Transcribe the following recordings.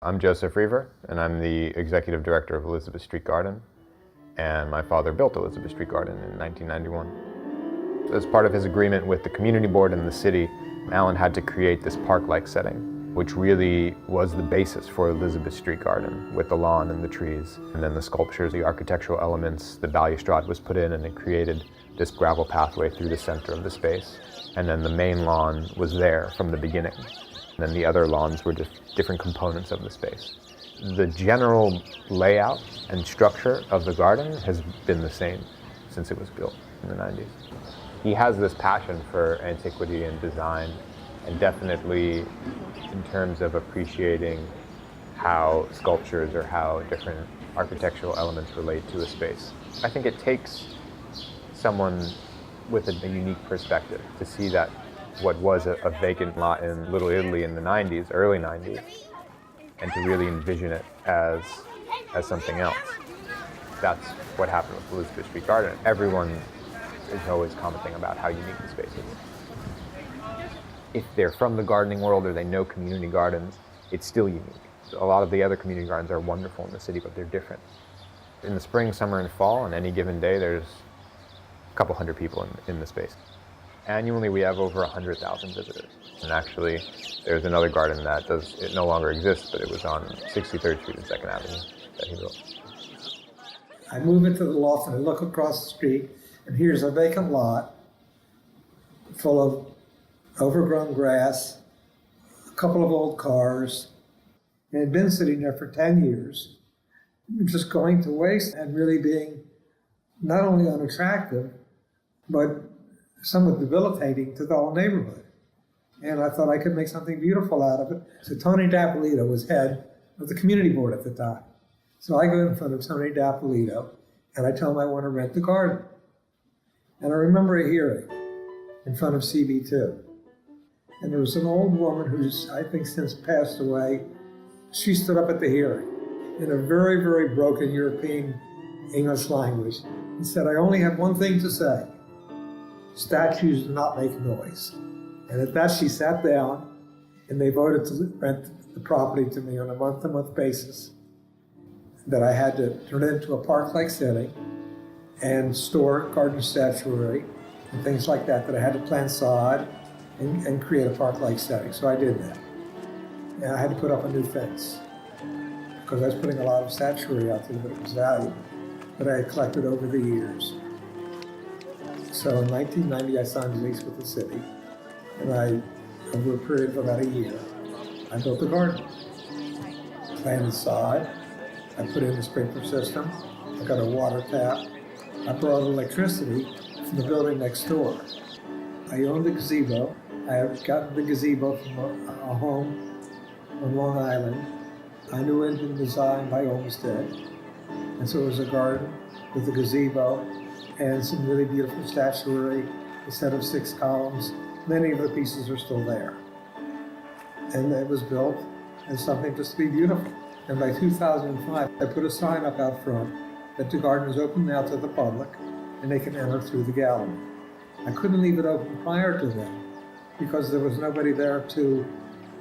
I'm Joseph Reiver, and I'm the executive director of Elizabeth Street Garden. And my father built Elizabeth Street Garden in 1991. As part of his agreement with the community board and the city, Allan had to create this park-like setting, which really was the basis for Elizabeth Street Garden, with the lawn and the trees. And then the sculptures, the architectural elements, the balustrade was put in, and it created this gravel pathway through the center of the space. And then the main lawn was there from the beginning. And then the other lawns were just different components of the space. The general layout and structure of the garden has been the same since it was built in the 90s. He has this passion for antiquity and design, and definitely in terms of appreciating how sculptures or how different architectural elements relate to a space. I think it takes someone with a unique perspective to see that what was a vacant lot in Little Italy in the 90s, early 90s, and to really envision it as something else. That's what happened with Elizabeth Street Garden. Everyone is always commenting about how unique the space is. If they're from the gardening world or they know community gardens, it's still unique. A lot of the other community gardens are wonderful in the city, but they're different. In the spring, summer, and fall, on any given day, there's a couple hundred people in the space. Annually, we have over 100,000 visitors. And actually, there's another garden that it no longer exists, but it was on 63rd Street and 2nd Avenue that he built. I move into the loft and I look across the street, and here's a vacant lot full of overgrown grass, a couple of old cars. It had been sitting there for 10 years, just going to waste and really being not only unattractive, but somewhat debilitating to the whole neighborhood. And I thought I could make something beautiful out of it. So Tony D'Appolito was head of the community board at the time. So I go in front of Tony D'Appolito and I tell him I want to rent the garden. And I remember a hearing in front of CB2. And there was an old woman who's, I think, since passed away. She stood up at the hearing in a very, very broken European English language and said, "I only have one thing to say. Statues do not make noise." And at that, she sat down and they voted to rent the property to me on a month-to-month basis, that I had to turn it into a park-like setting and store garden statuary and things like that I had to plant sod and create a park-like setting. So I did that. And I had to put up a new fence because I was putting a lot of statuary out there, but it was valuable, that I had collected over the years. So in 1990, I signed a lease with the city, and over a period of about a year, I built a garden. Planted sod, I put in a sprinkler system, I got a water tap, I brought electricity from the building next door. I owned the gazebo. I had gotten the gazebo from a home on Long Island. I knew it had been designed by Olmsted, and so it was a garden with a gazebo and some really beautiful statuary, a set of 6 columns. Many of the pieces are still there. And it was built as something just to be beautiful. And by 2005, I put a sign up out front that the garden is open now to the public and they can enter through the gallery. I couldn't leave it open prior to that because there was nobody there to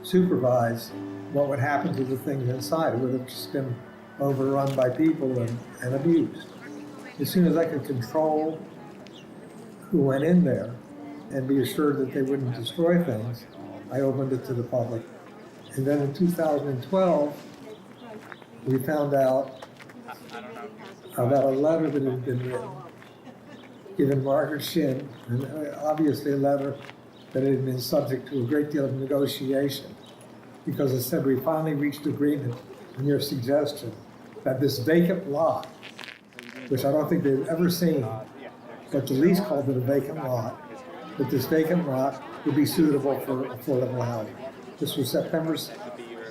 supervise what would happen to the things inside. It would have just been overrun by people and abused. As soon as I could control who went in there and be assured that they wouldn't destroy things, I opened it to the public. And then in 2012, we found out about a letter that had been written, given Margaret Shin, and obviously a letter that had been subject to a great deal of negotiation, because it said we finally reached agreement on your suggestion that this vacant lot, which I don't think they've ever seen, but the lease called it a vacant lot, that this vacant lot would be suitable for affordable housing. This was September,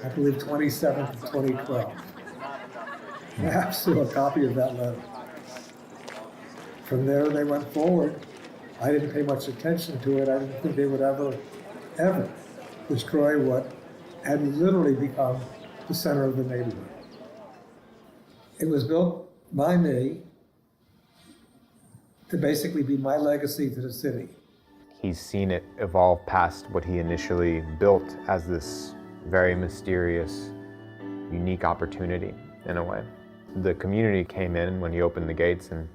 I believe, 27th of 2012. I have still a copy of that letter. From there, they went forward. I didn't pay much attention to it. I didn't think they would ever destroy what had literally become the center of the neighborhood. It was built by me to basically be my legacy to the city. He's seen it evolve past what he initially built as this very mysterious, unique opportunity in a way. The community came in when he opened the gates, and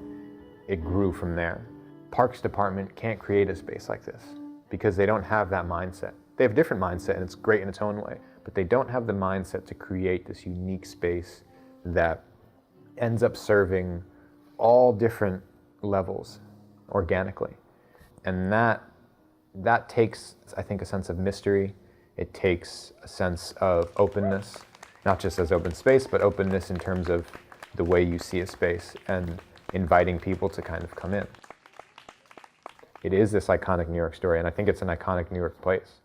it grew from there. Parks Department can't create a space like this because they don't have that mindset. They have a different mindset, and it's great in its own way, but they don't have the mindset to create this unique space that ends up serving all different levels organically. And that takes, I think, a sense of mystery. It takes a sense of openness, not just as open space, but openness in terms of the way you see a space and inviting people to kind of come in. It is this iconic New York story, and I think it's an iconic New York place.